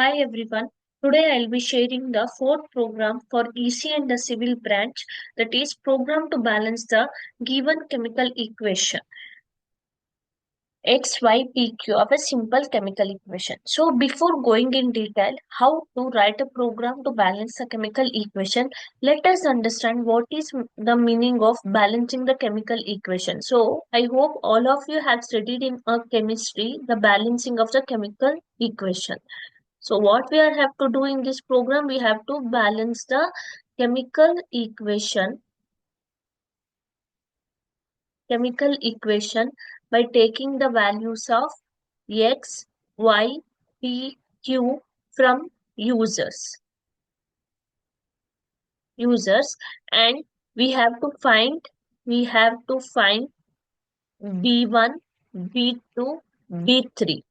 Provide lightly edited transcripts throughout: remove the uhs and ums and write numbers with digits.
Hi everyone. Today I'll be sharing the fourth program for ECE and the Civil branch, that is program to balance the given chemical equation XYPQ of a simple chemical equation. So before going in detail how to write a program to balance the chemical equation, let us understand what is the meaning of balancing the chemical equation. So I hope all of you have studied in chemistry the balancing of the chemical equation. So what we have to do in this program, we have to balance the chemical equation, chemical equation by taking the values of X, Y, P, Q from users, and we have to find, we have to find B1, B2, B3.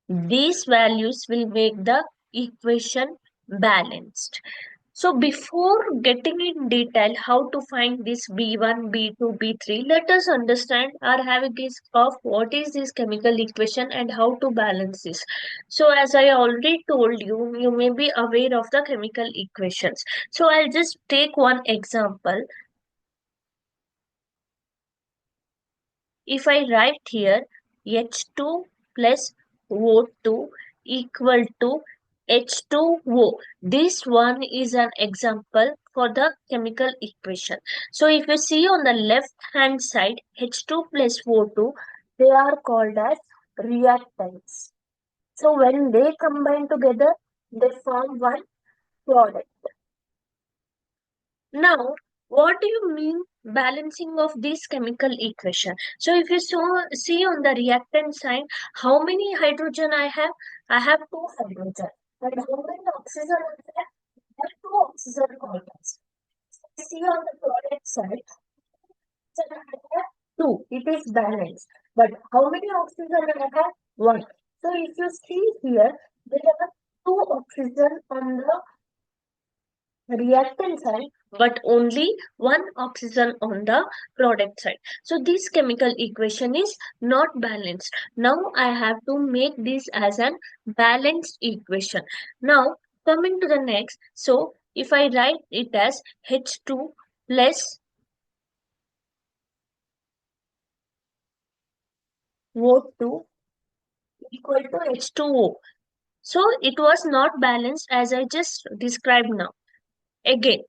These values will make the equation balanced. So before getting in detail how to find this B1, B2, B3, let us understand or have a guess of what is this chemical equation and how to balance this. So as I already told you, you may be aware of the chemical equations. So I'll just take one example. If I write here H2 plus O2 equal to H2O, this one is an example for the chemical equation. So if you see on the left hand side H2 plus O2, they are called as reactants. So when they combine together, they form one product. Now, what do you mean balancing of this chemical equation? So if you see on the reactant side, how many hydrogen I have? I have two hydrogen. And how many oxygen I have? I have two oxygen atoms. See on the product side, so I have two. It is balanced. But how many oxygen I have? One. So if you see here, there are two oxygen on the reactant side, but only one oxygen on the product side. So this chemical equation is not balanced. Now I have to make this as an balanced equation. Now coming to the next, so if I write it as H2 plus O2 equal to H2O. So it was not balanced as I just described now. Again,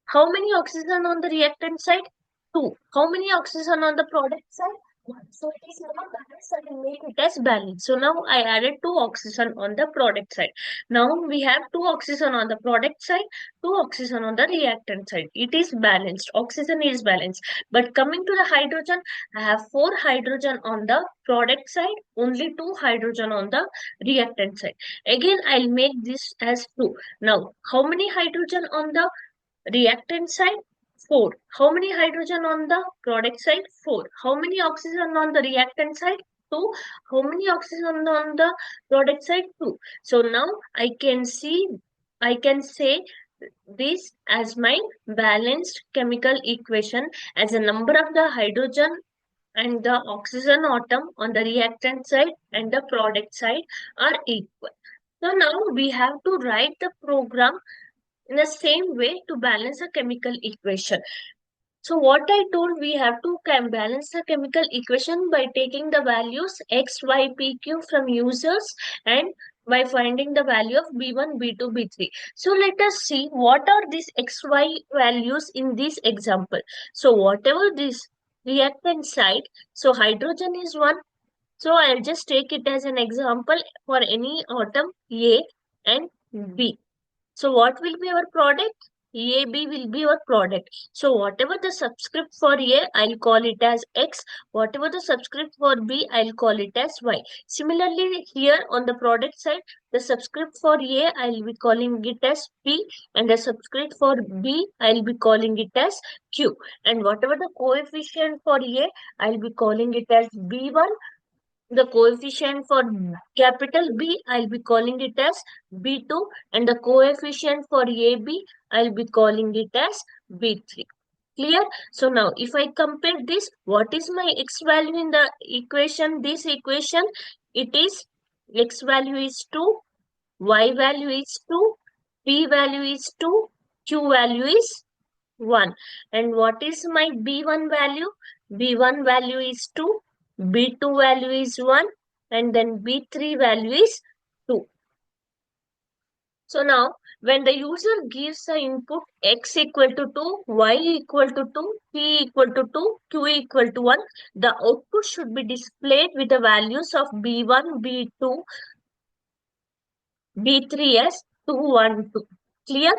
how many oxygen on the reactant side? Two. How many oxygen on the product side? One. So it is not balanced. I will make it as balanced. So now I added two oxygen on the product side. Now we have two oxygen on the product side, two oxygen on the reactant side. It is balanced. Oxygen is balanced. But coming to the hydrogen, I have four hydrogen on the product side, only two hydrogen on the reactant side. Again, I'll make this as two. Now, how many hydrogen on the reactant side? 4. How many hydrogen on the product side? 4. How many oxygen on the reactant side? 2. How many oxygen on the product side? 2. So now I can say this as my balanced chemical equation, as a number of the hydrogen and the oxygen atom on the reactant side and the product side are equal. So now we have to write the program in the same way to balance a chemical equation. So what I told, we have to balance the chemical equation by taking the values X, Y, P, Q from users and by finding the value of B1, B2, B3. So let us see what are these X, Y values in this example. So whatever this reactant side, so hydrogen is one. So I'll just take it as an example for any atom A and B. So what will be our product? AB will be our product. So whatever the subscript for A, I'll call it as X. Whatever the subscript for B, I'll call it as Y. Similarly, here on the product side, the subscript for A, I'll be calling it as P, and the subscript for B, I'll be calling it as Q. And whatever the coefficient for A, I'll be calling it as B1. The coefficient for capital B, I'll be calling it as B2, and the coefficient for AB, I'll be calling it as B3. Clear? So now if I compare this, what is my X value in the equation? This equation, it is X value is 2, Y value is 2, P value is 2, Q value is 1. And what is my B1 value? B1 value is 2, B2 value is 1, and then B3 value is 2. So now, when the user gives the input x equal to 2, y equal to 2, p equal to 2, q equal to 1, the output should be displayed with the values of b1, b2, B3 as 212. Clear?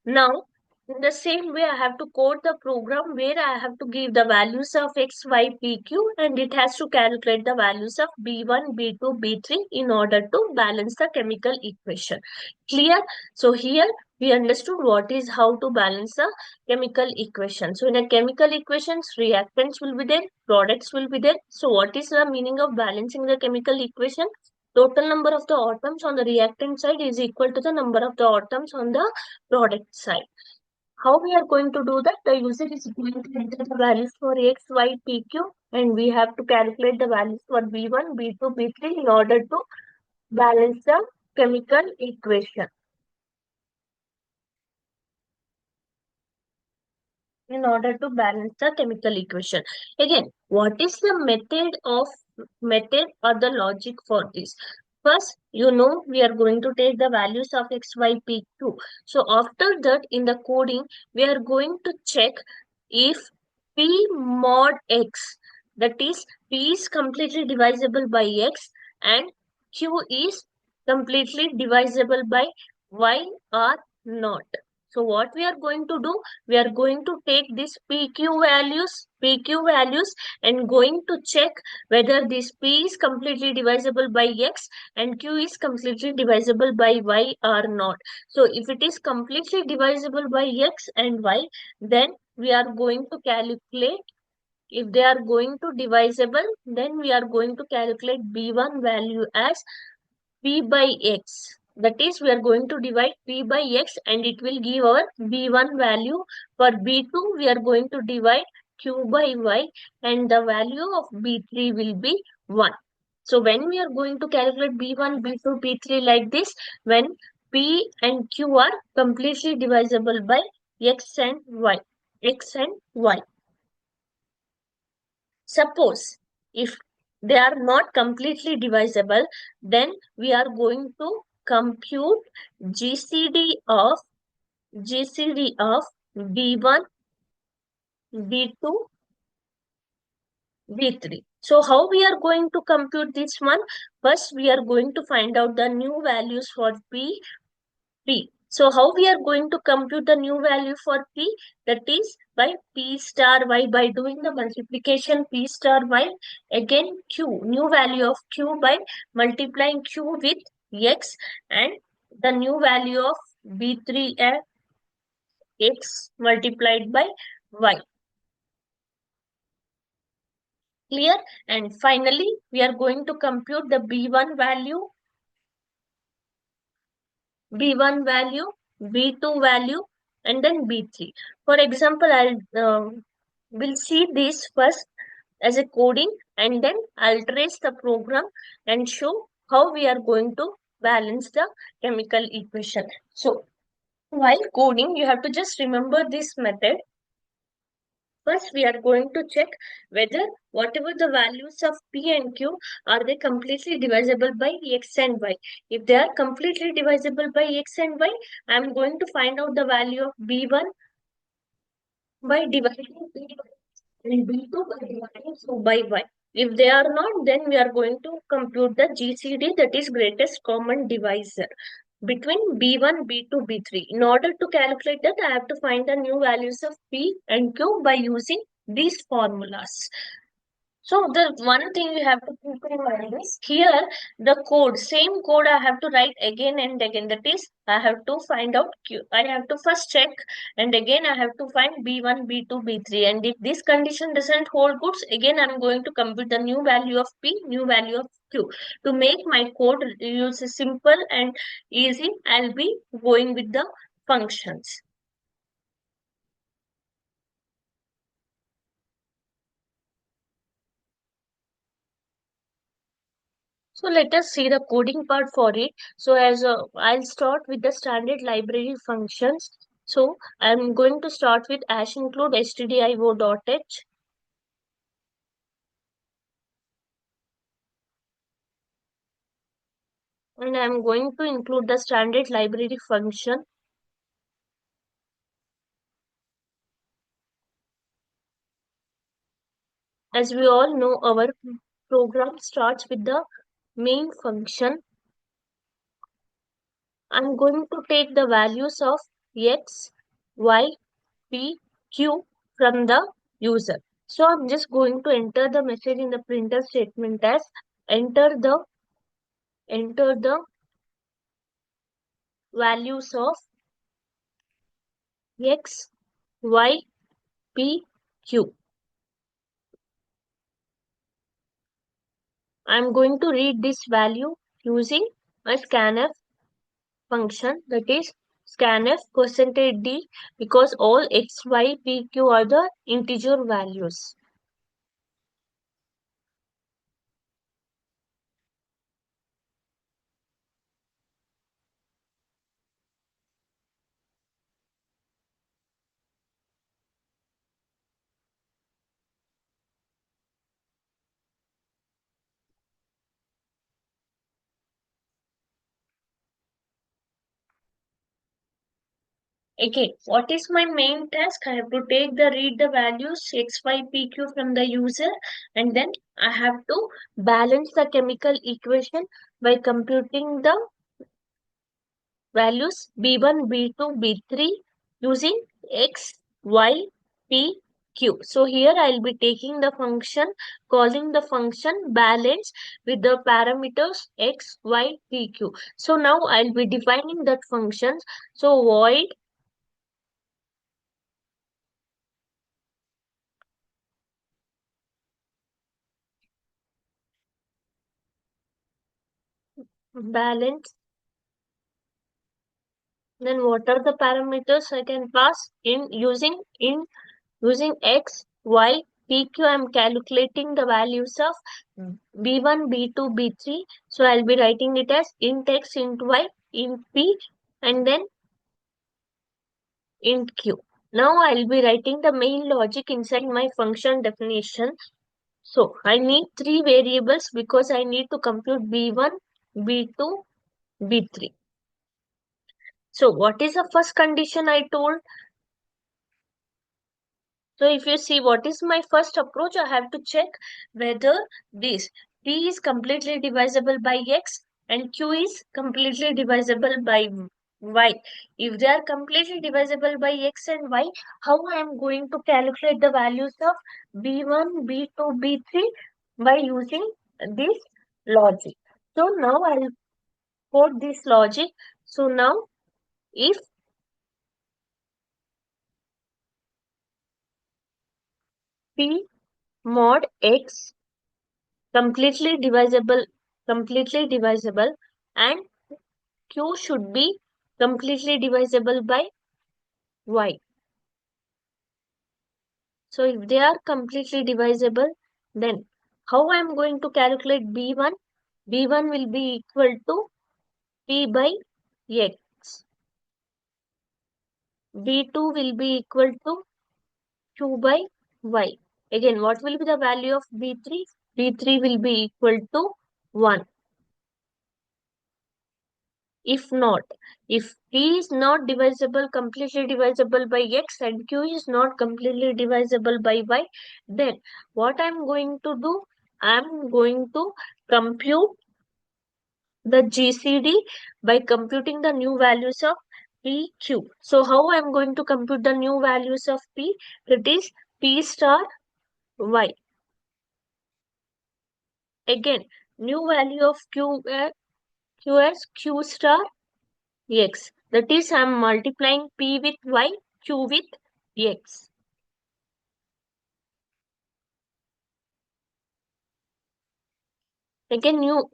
Now, in the same way, I have to code the program where I have to give the values of x, y, p, q, and it has to calculate the values of B1, B2, B3 in order to balance the chemical equation. Clear? So here we understood what is how to balance the chemical equation. So in a chemical equations, reactants will be there, products will be there. So what is the meaning of balancing the chemical equation? Total number of the atoms on the reactant side is equal to the number of the atoms on the product side. How we are going to do that? The user is going to enter the values for X, Y, P, Q, and we have to calculate the values for B1, B2, B3 in order to balance the chemical equation. In order to balance the chemical equation. Again, what is the method or the logic for this? First, we are going to take the values of x, y, p, q. So after that, in the coding, we are going to check if p mod x, that is, p is completely divisible by x and q is completely divisible by y or not. So what we are going to do, we are going to take these PQ values and going to check whether this P is completely divisible by X and Q is completely divisible by Y or not. So if it is completely divisible by X and Y, then we are going to calculate, if they are going to divisible, then we are going to calculate B1 value as P by X. That is, we are going to divide P by X and it will give our B1 value. For B2, we are going to divide Q by Y and the value of B3 will be 1. So when we are going to calculate B1, B2, B3 like this, when P and Q are completely divisible by X and Y. X and Y. Suppose if they are not completely divisible, then we are going to compute GCD of B1, B2, B3. So how we are going to compute this one? First, we are going to find out the new values for P. So how we are going to compute the new value for P? That is by P star Y, by doing the multiplication P star Y. Again Q, new value of Q by multiplying Q with X, and the new value of B3 at X multiplied by Y. Clear? And finally, we are going to compute the B1 value, B2 value, and then B3. For example, will see this first as a coding, and then I'll trace the program and show how we are going to balance the chemical equation. So while coding, you have to just remember this method. First, we are going to check whether whatever the values of P and Q, are they completely divisible by X and Y. If they are completely divisible by X and Y, I am going to find out the value of B1 by dividing B1 and B2 by dividing so by Y. If they are not, then we are going to compute the GCD, that is greatest common divisor, between B1, B2, B3. In order to calculate that, I have to find the new values of P and Q by using these formulas. So the one thing you have to keep in mind is here the code, same code I have to write again and again. That is, I have to find out Q. I have to first check and again I have to find B1, B2, B3. And if this condition doesn't hold good, again I'm going to compute the new value of P, new value of Q. To make my code use simple and easy, I'll be going with the functions. So let us see the coding part for it. So as I'll start with the standard library functions. So I'm going to start with hash include stdio.h, and I'm going to include the standard library function. As we all know, our program starts with the main function. I'm going to take the values of x, y, p, q from the user. So I'm just going to enter the message in the printer statement as enter the enter the values of x, y, p, q. I'm going to read this value using a scanf function, that is scanf percentage %d, because all x, y, p, q are the integer values. Again, what is my main task? I have to take the read the values x, y, p, q from the user, and then I have to balance the chemical equation by computing the values B1, B2, B3 using x, y, p, q. So here I'll be taking the function, calling the function balance with the parameters x, y, p, q. So now I'll be defining that functions. So void balance. Then what are the parameters I can pass in using x, y, p, q? I'm calculating the values of b1, b2, b3. So I'll be writing it as int x, int y, int p, and then int q. Now I'll be writing the main logic inside my function definition. So I need three variables because I need to compute b1, b2, b3. So what is the first condition I told? So if you see what is my first approach, I have to check whether this p is completely divisible by x and q is completely divisible by y. If they are completely divisible by x and y, how I am going to calculate the values of b1, b2, b3 by using this logic. So now I'll code this logic. So now if p mod x completely divisible and q should be completely divisible by y. So if they are completely divisible, then how I am going to calculate b1? b1 will be equal to p by x. b2 will be equal to q by y. Again, what will be the value of b3? b3 will be equal to 1. If not, if p is not divisible, completely divisible by x and q is not completely divisible by y, then what I'm going to do? I'm going to compute the GCD by computing the new values of p, q. So how I'm going to compute the new values of p? That is p star y. Again, new value of q as q star x. That is, I am multiplying p with y, q with x. Again, new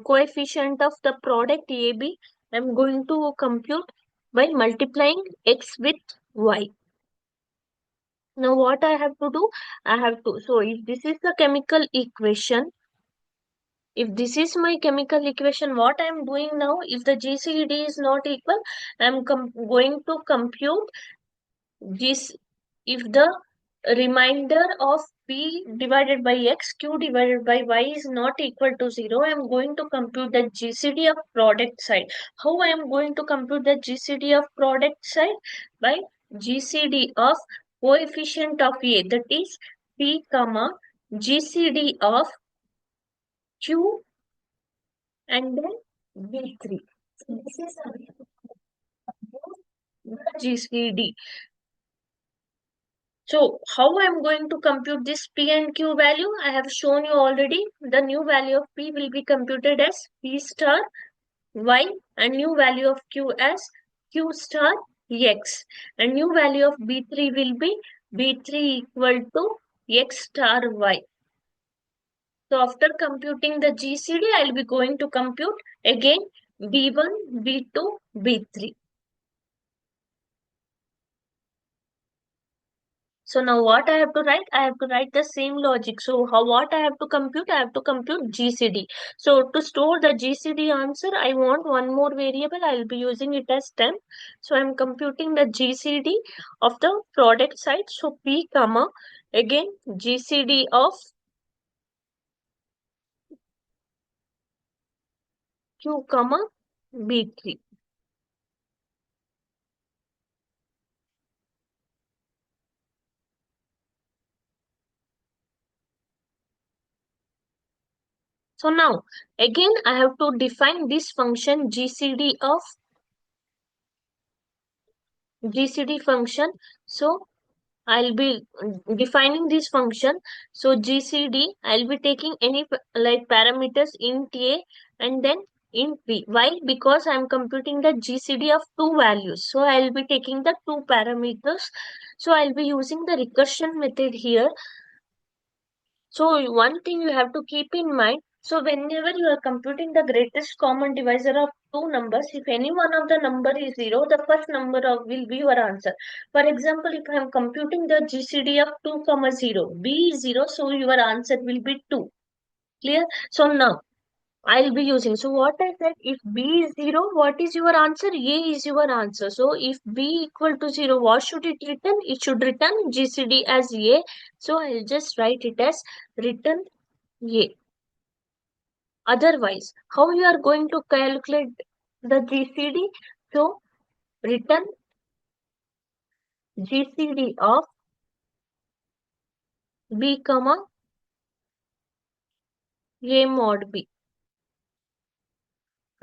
coefficient of the product AB, I am going to compute by multiplying x with y. Now, what I have to do? I have to, so if this is the chemical equation, If this is my chemical equation, what I am doing now, if the GCD is not equal, I am going to compute this. If the remainder of P divided by X, Q divided by Y is not equal to 0, I am going to compute the GCD of product side. How I am going to compute the GCD of product side? By GCD of coefficient of A, that is P comma GCD of Q and then B3. So this is the GCD. So how I'm going to compute this P and Q value? I have shown you already. The new value of P will be computed as P star Y and new value of Q as Q star X. And new value of B3 will be B3 equal to X star Y. So after computing the GCD, I'll be going to compute again B1, B2, B3. So now what I have to write? I have to write the same logic. So how what I have to compute? I have to compute GCD. So to store the GCD answer, I want one more variable. I will be using it as temp. So I am computing the GCD of the product side. So P comma again GCD of Q comma B3. So now again I have to define this function GCD function. So I'll be defining this function. So GCD, I'll be taking any like parameters int A and then int B. Why? Because I'm computing the GCD of two values. So I'll be taking the two parameters. So I'll be using the recursion method here. So one thing you have to keep in mind. So whenever you are computing the greatest common divisor of two numbers, if any one of the number is 0, the first number of will be your answer. For example, if I am computing the GCD of 2 comma 0, B is 0, so your answer will be 2. Clear? So now I'll be using. So what I said, if B is 0, what is your answer? A is your answer. So if B equal to 0, what should it return? It should return GCD as A. So I'll just write it as return A. Otherwise, how you are going to calculate the GCD? So return GCD of B comma A mod B.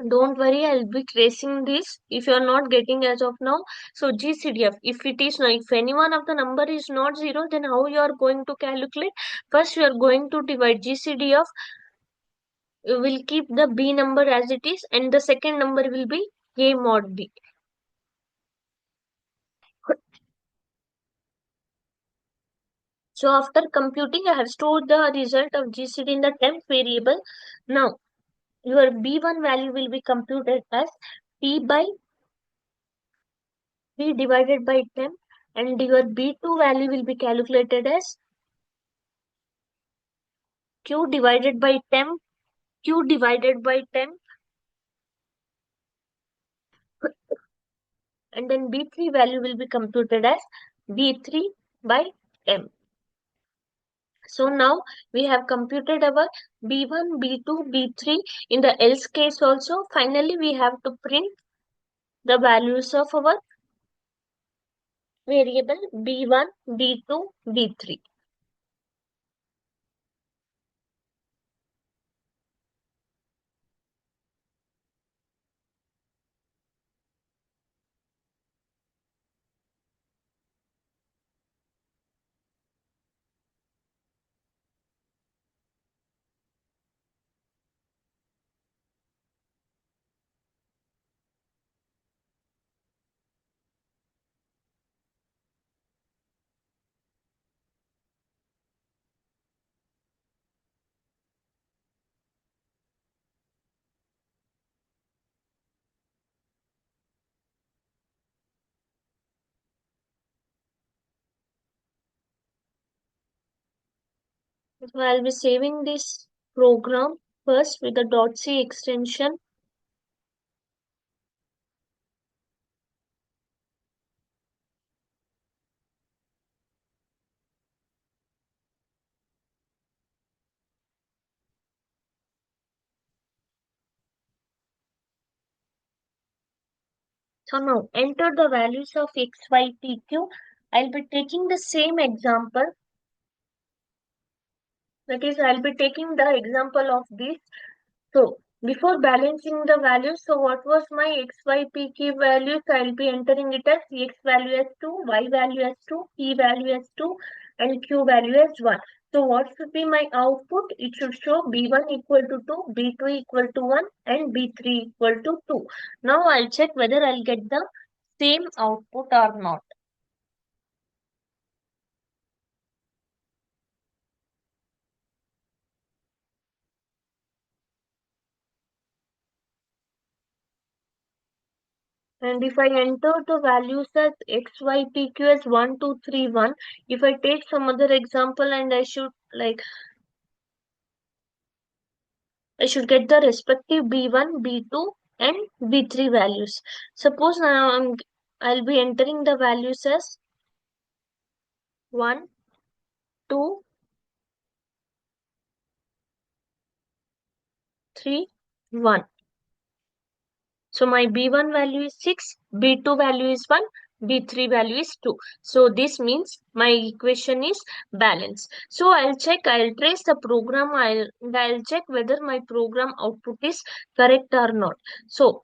Don't worry, I'll be tracing this if you are not getting as of now. So GCDF, if it is not, if any one of the number is not 0, then how you are going to calculate? First, you are going to divide GCDF. You will keep the B number as it is, and the second number will be A mod B. So after computing, I have stored the result of GCD in the temp variable. Now, your B1 value will be computed as P by P divided by temp, and your B2 value will be calculated as Q divided by temp, Q divided by temp, and then B3 value will be computed as B3 by temp. So now we have computed our B1, B2, B3 in the else case also. Finally, we have to print the values of our variable B1, B2, B3. So I'll be saving this program. first with the dot C extension. So now enter the values of x, y, p, q. I'll be taking the same example. That is, I'll be taking the example of this. So before balancing the values, so what was my x, y, p, q values? I'll be entering it as x value as 2, y value as 2, p value as 2, and q value as 1. So what should be my output? It should show b1 equal to 2, b2 equal to 1, and b3 equal to 2. Now I'll check whether I'll get the same output or not. And if I enter the values as x, y, p, q as 1, 2, 3, 1, if I take some other example and I should get the respective B1, B2 and B3 values. Suppose now I'll be entering the values as 1, 2, 3, 1. So my B1 value is 6, B2 value is 1, B3 value is 2. So this means my equation is balanced. So I'll trace the program, I'll check whether my program output is correct or not. So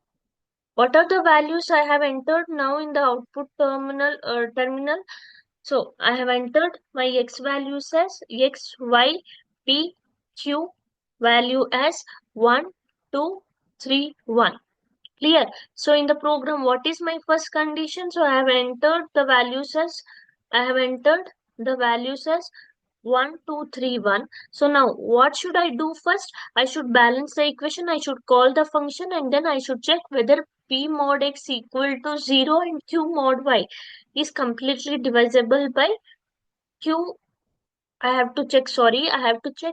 what are the values I have entered now in the output terminal? So I have entered my x values as x, y, p, q value as 1, 2, 3, 1. Clear. So in the program, what is my first condition? So I have entered the values as 1, 2, 3, 1. So now what should I do first? I should balance the equation. I should call the function and then I should check whether p mod x equal to 0 and q mod y is completely divisible by q. I have to check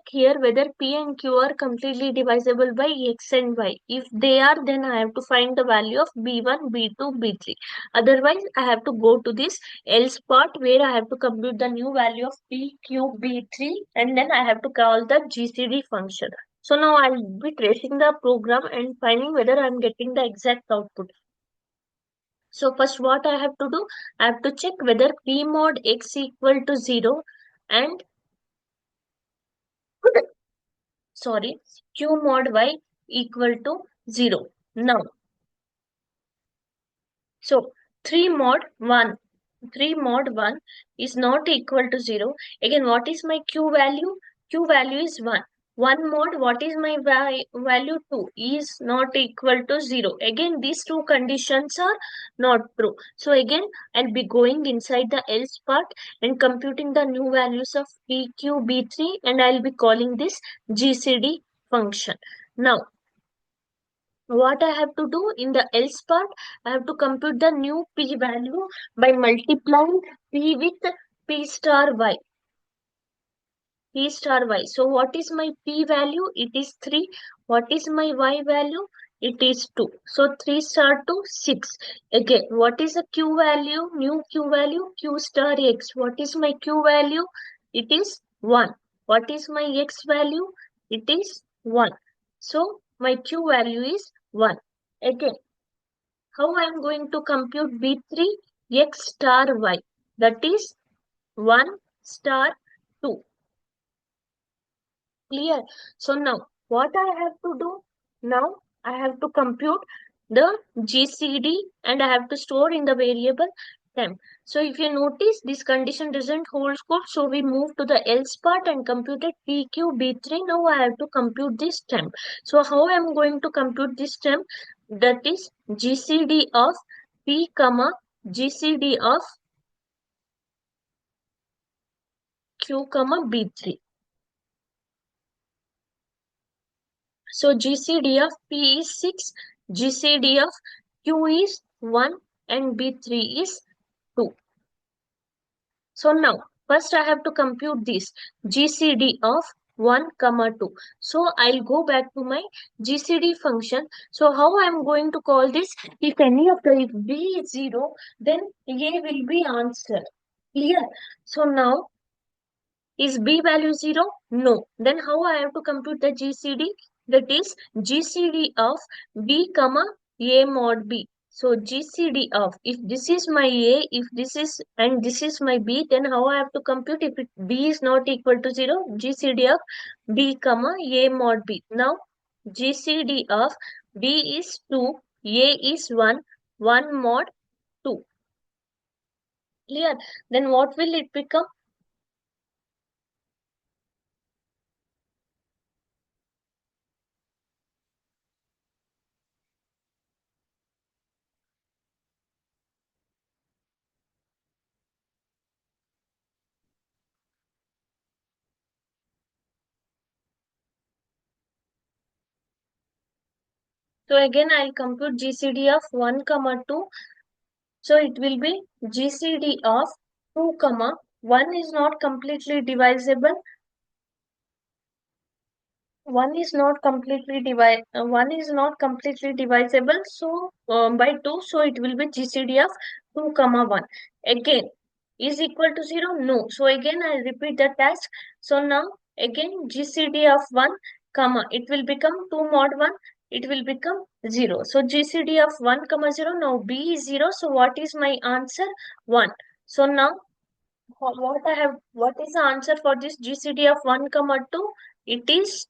here whether P and Q are completely divisible by X and Y. If they are, then I have to find the value of B1, B2, B3. Otherwise, I have to go to this else part where I have to compute the new value of P, Q, B3 and then I have to call the GCD function. So now I'll be tracing the program and finding whether I'm getting the exact output. So first what I have to do, I have to check whether P mod X equal to 0 and sorry, q mod y equal to 0. Now, so 3 mod 1, 3 mod 1 is not equal to 0. Again, what is my q value? Q value is 1. 1 mod, what is my value? 2 is not equal to 0. Again, these two conditions are not true. So again, I'll be going inside the else part and computing the new values of p, q, b3 and I'll be calling this GCD function. Now, what I have to do in the else part, I have to compute the new p value by multiplying p with p star y. P star y. So what is my p value? It is 3. What is my y value? It is 2. So 3 star 2, 6. Again, what is the q value? New q value? Q star x. What is my q value? It is 1. What is my x value? It is 1. So my q value is 1. Again, how I am going to compute B3? X star y. That is 1 star 2. Clear. So now what I have to do? Now I have to compute the GCD and I have to store in the variable temp. So if you notice this condition doesn't hold good, so we move to the else part and computed PQ B3. Now I have to compute this temp. So how I am going to compute this temp? That is GCD of P comma GCD of Q comma B3. So GCD of P is 6, GCD of Q is 1 and B3 is 2. So now first I have to compute this GCD of 1 comma 2. So I'll go back to my GCD function. So how I'm going to call this? If any of the, if B is 0, then A will be answer. Clear? So now, is B value 0? No. Then how I have to compute the GCD? That is GCD of B comma A mod B. So GCD of, if this is my A, if this is, and this is my B, then how I have to compute? If B is not equal to 0, GCD of B comma A mod B. Now GCD of B is 2, A is 1, 1 mod 2. Clear? Then what will it become? So again, I'll compute GCD of 1 comma 2. So it will be GCD of 2 comma 1 is not completely divisible. 1 is not completely divisible. So by 2, so it will be GCD of 2 comma 1. Again, is equal to 0? No. So again, I repeat the task. So now again GCD of 1 comma, it will become 2 mod 1. It will become 0. So GCD of 1 comma 0. Now B is 0. So what is my answer? 1. So now what is the answer for this GCD of 1 comma 2? It is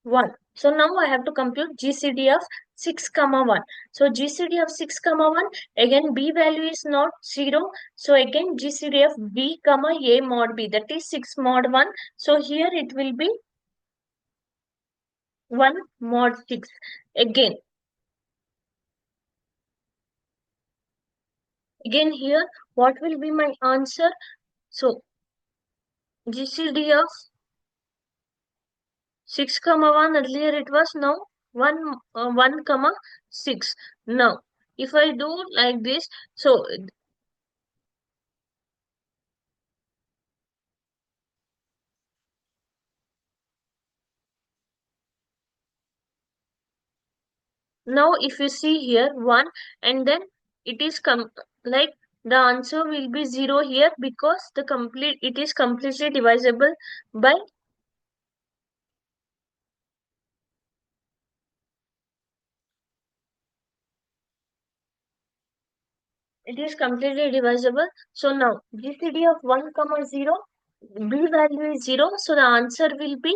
1. So now I have to compute GCD of 6 comma 1. So GCD of 6 comma 1, again B value is not 0. So again GCD of B comma A mod B, that is 6 mod 1. So here it will be 1 mod 6. Again here, what will be my answer? So GCD of 6 comma 1, earlier it was, now 1 comma 6. Now if I do like this, so now if you see here 1, and then it is like the answer will be 0 here, because it is completely divisible by, it is completely divisible. So now GCD of 1 comma 0, B value is 0. So the answer will be,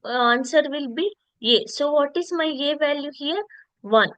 answer will be A. So what is my A value here? 1.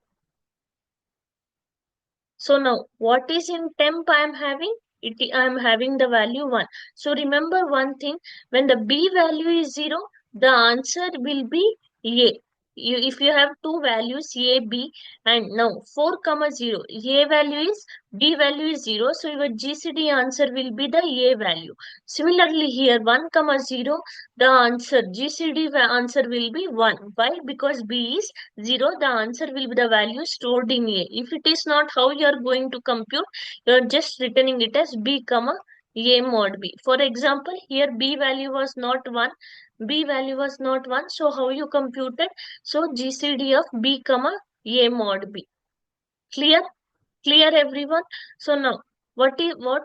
So now, what is in temp I am having? I am having the value 1. So remember one thing, when the B value is 0, the answer will be A. If you have two values A, B, and now 4 comma 0, A value is, B value is 0, so your GCD answer will be the A value. Similarly here 1 comma 0, the answer GCD answer will be 1. Why? Because B is 0, the answer will be the value stored in A. If it is not, how you are going to compute? You are just returning it as B comma A mod B. For example, here B value was not 1. B value was not 1. So how you computed? So GCD of B comma A mod B. Clear? Clear everyone? So now, what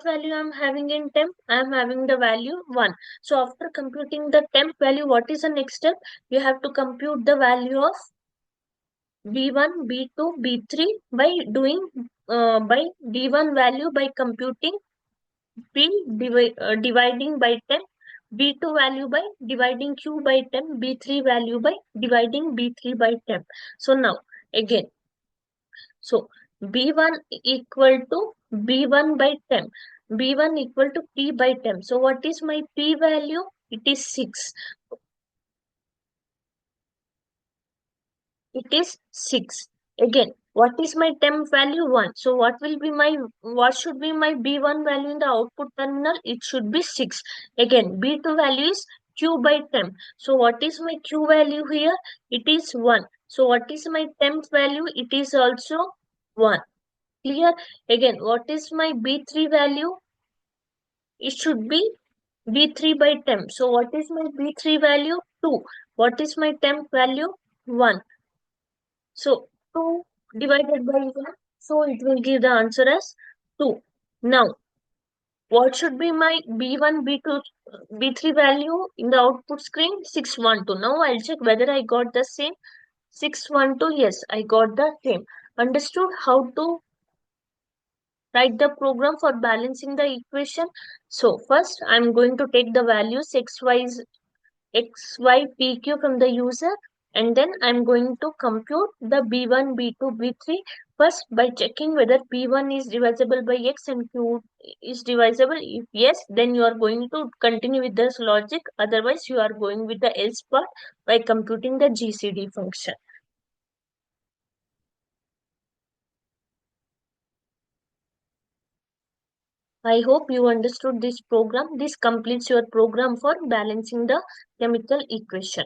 value I am having in temp? I am having the value 1. So after computing the temp value, what is the next step? You have to compute the value of B1, B2, B3 by doing by D1 value by computing dividing by 10, B2 value by dividing Q by 10, B3 value by dividing B3 by 10. So now again, so B1 equal to B1 by 10, B1 equal to P by 10. So what is my P value? It is 6. It is 6. Again, what is my temp value? 1. So what should be my B1 value in the output terminal? It should be 6. Again, B2 value is Q by temp. So what is my Q value here? It is 1. So what is my temp value? It is also 1. Clear? Again, what is my B3 value? It should be B3 by temp. So what is my B3 value? 2. What is my temp value? 1. So 2 divided by 1. So it will give the answer as 2. Now, what should be my B1, B2, B3 value in the output screen? 612. Now I'll check whether I got the same. 612. Yes, I got the same. Understood how to write the program for balancing the equation? So first I'm going to take the values xy pq from the user, and then I'm going to compute the b1 b2 b3 first by checking whether p1 is divisible by x and q is divisible. If yes, then you are going to continue with this logic, otherwise you are going with the else part by computing the gcd function. I hope you understood this program. This completes your program for balancing the chemical equation.